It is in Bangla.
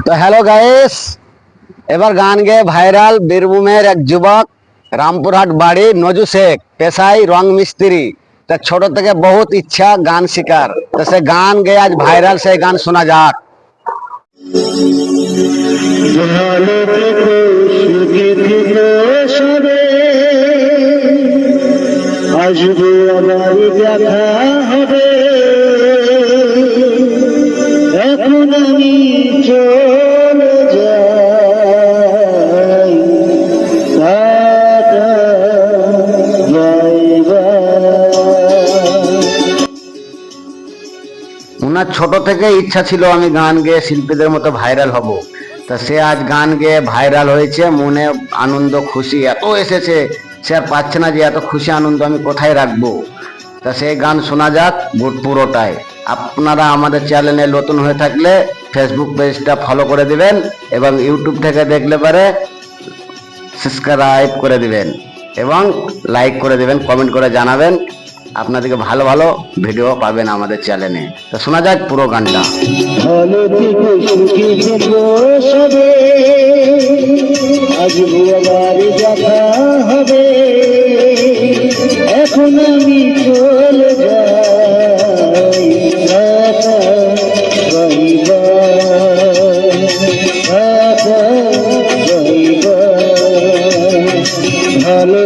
তো হ্যালো গাইস, এবার গান গেয়ে ভাইরাল বীরভূমের এক যুবক, রামপুরহাট বাড়ি, নজু শেখ, পেশায় রং মিস্ত্রি। তা ছোট থেকে বহুত ইচ্ছা গান শিকার, তো সে গান গেয়ে আজ ভাইরাল, সেই গান শোনা যাক। ভালো থেকো, সুখে থেকো সবে, আসবো আবার দেখা হবে। এখন আমি চলে যাই, টাটা বাই বাই। ওনার ছোট থেকে ইচ্ছা ছিল আমি গান গেয়ে শিল্পীদের মতো ভাইরাল হব। তা সে আজ গান গেয়ে ভাইরাল হয়েছে। মনে আনন্দ খুশি এত এসেছে, সে আর পাচ্ছে না যে এত খুশি আনন্দ আমি কোথায় রাখবো। তা সেই গান শোনা যাক পুরোটাই। আপনারা আমাদের চ্যানেলে নতুন হয়ে থাকলে ফেসবুক পেজটা ফলো করে দিবেন এবং ইউটিউব থেকে দেখলে পারে সাবস্ক্রাইব করে দিবেন এবং লাইক করে দিবেন, কমেন্ট করে জানাবেন। আপনাদেরকে ভালো ভালো ভিডিও পাবেন আমাদের চ্যানেলে। তো শোনা যাক পুরো গানটা। ভালো থেকো, সুখী থেকো সবে, আসবো আবার দেখা হবে। এখন আমি চলে যাই, tata bye bye, tata bye bye. ভালো